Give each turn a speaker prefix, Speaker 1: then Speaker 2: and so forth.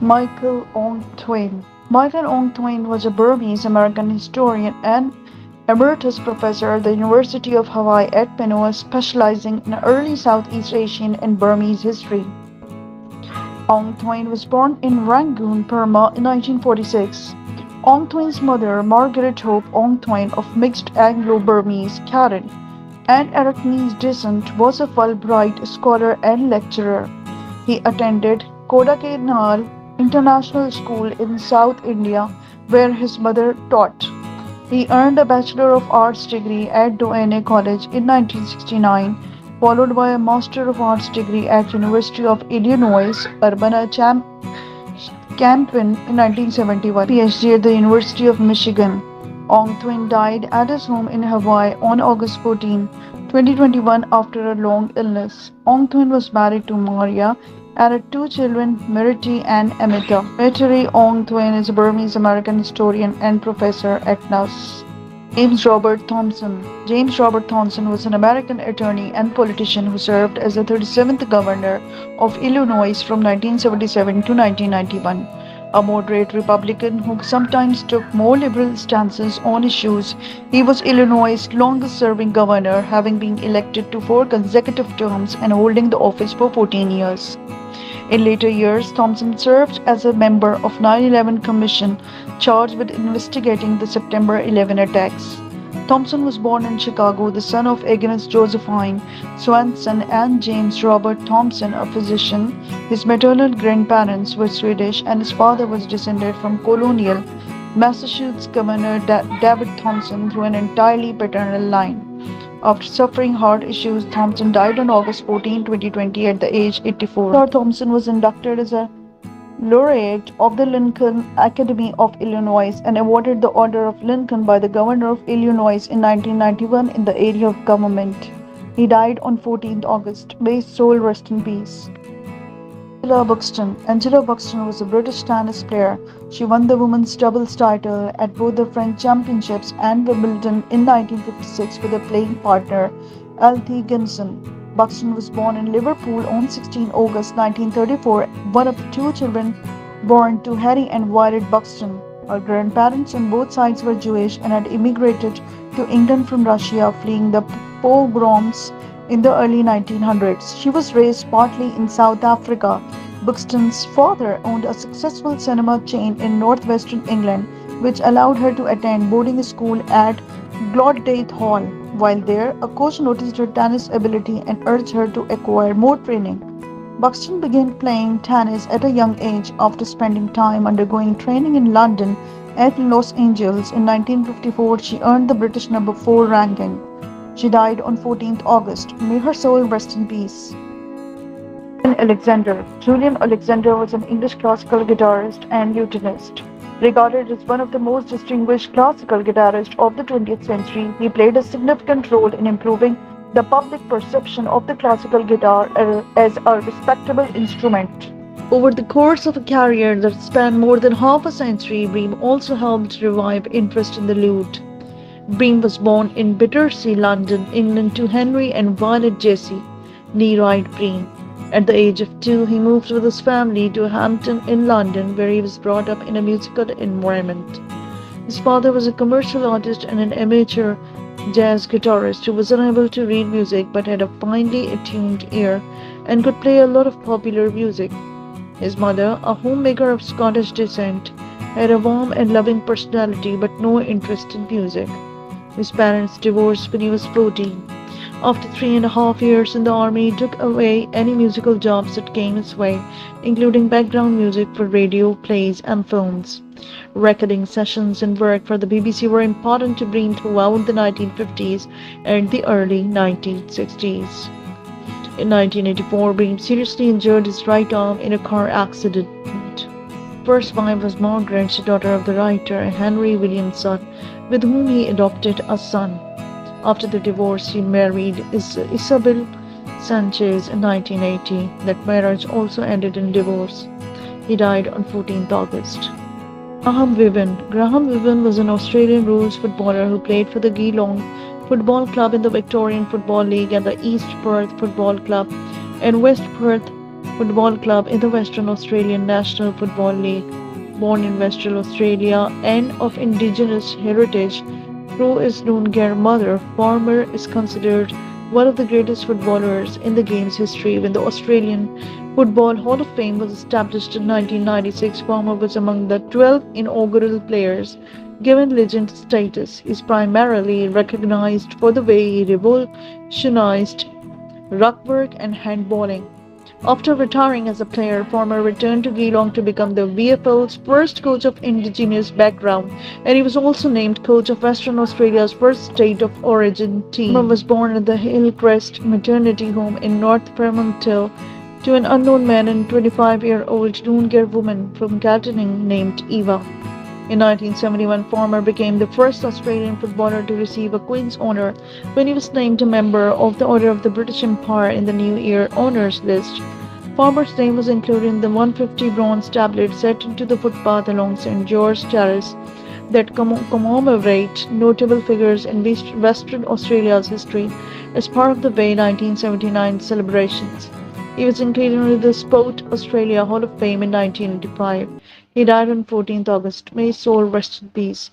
Speaker 1: Michael Ong Twain. Michael Ong Twain was a Burmese American historian and emeritus professor at the University of Hawaii at Manoa, specializing in early Southeast Asian and Burmese history. Ong Twain was born in Rangoon, Burma in 1946. Ong Twain's mother, Margaret Hope Ong Twain of mixed Anglo-Burmese, Karen, and Arakanese descent, was a Fulbright scholar and lecturer. He attended Kodaikanal International School in South India, where his mother taught. He earned a Bachelor of Arts degree at Doane College in 1969, followed by a Master of Arts degree at University of Illinois Urbana-Champaign in 1971, PhD at the University of Michigan. Ong Twain died at his home in Hawaii on August 14, 2021 after a long illness. Ong Twain was married to Maria and had two children, Miriti and Amita. Miriti Ong Twain is a Burmese American historian and professor at NUS. James Robert Thompson. James Robert Thompson was an American attorney and politician who served as the 37th governor of Illinois from 1977 to 1991. A moderate Republican who sometimes took more liberal stances on issues, he was Illinois' longest-serving governor, having been elected to 4 consecutive terms and holding the office for 14 years. In later years, Thompson served as a member of 9/11 Commission charged with investigating the September 11 attacks. Thompson was born in Chicago, the son of Agnes Josephine Swanson and James Robert Thompson, a physician. His maternal grandparents were Swedish, and his father was descended from colonial Massachusetts Governor David Thompson through an entirely paternal line. After suffering heart issues, Thompson died on August 14, 2020 at the age 84. Lord Thompson was inducted as a laureate of the Lincoln Academy of Illinois and awarded the Order of Lincoln by the Governor of Illinois in 1991 in the area of government. He died on 14th August. May his soul rest in peace. Angela Buxton. Angela Buxton was a British tennis player. She won the women's doubles title at both the French Championships and Wimbledon in 1956 with her playing partner Althea Ginson. Buxton was born in Liverpool on 16 August 1934, one of the two children born to Harry and Violet Buxton. Her grandparents on both sides were Jewish and had immigrated to England from Russia, fleeing the pogroms in the early 1900s. She was raised partly in South Africa. Buxton's father owned a successful cinema chain in northwestern England, which allowed her to attend boarding school at Glodgate Hall. While there, a coach noticed her tennis ability and urged her to acquire more training. Buxton began playing tennis at a young age after spending time undergoing training in London at Los Angeles. In 1954, she earned the British number 4 ranking. She died on 14th August. May her soul rest in peace. Julian Alexander. Julian Alexander was an English classical guitarist and lutenist. Regarded as one of the most distinguished classical guitarists of the 20th century, he played a significant role in improving the public perception of the classical guitar as a respectable instrument. Over the course of a career that spanned more than half a century, Bream also helped revive interest in the lute. Bream was born in Battersea, London, England, to Henry and Violet Jessie Nearight Bream. At the age of 2, he moved with his family to Hampton in London, where he was brought up in a musical environment. His father was a commercial artist and an amateur jazz guitarist who was unable to read music but had a finely attuned ear and could play a lot of popular music. His mother, a homemaker of Scottish descent, had a warm and loving personality but no interest in music. His parents divorced when he was 14. After 3.5 years in the army, he took away any musical jobs that came his way, including background music for radio, plays, and films. Recording sessions and work for the BBC were important to Bream throughout the 1950s and the early 1960s. In 1984, Bream seriously injured his right arm in a car accident. First wife was Margaret, daughter of the writer Henry Williamson, with whom he adopted a son. After the divorce, he married Isabel Sanchez in 1980. That marriage also ended in divorce. He died on 14th August. Graham Vivian. Graham Vivian was an Australian rules footballer who played for the Geelong Football Club in the Victorian Football League and the East Perth Football Club and West Perth Football club in the Western Australian National Football League. Born in Western Australia and of Indigenous heritage, through his Noongar mother, Farmer is considered one of the greatest footballers in the game's history. When the Australian Football Hall of Fame was established in 1996, Farmer was among the 12 inaugural players given legend status. He is primarily recognized for the way he revolutionized ruckwork and handballing. After retiring as a player, Farmer returned to Geelong to become the VFL's first coach of Indigenous background, and he was also named coach of Western Australia's first state of origin team. Farmer was born at the Hillcrest maternity home in North Fremantle to an unknown man and 25-year-old Noongar woman from Katanning named Eva. In 1971, Farmer became the first Australian footballer to receive a Queen's Honour when he was named a member of the Order of the British Empire in the New Year Honours list. Farmer's name was included in the 150 bronze tablet set into the footpath along St. George's Terrace that commemorate notable figures in Western Australia's history as part of the Way 1979 celebrations. He was included in the Sport Australia Hall of Fame in 1985. He died on 14th August. May his soul rest in peace.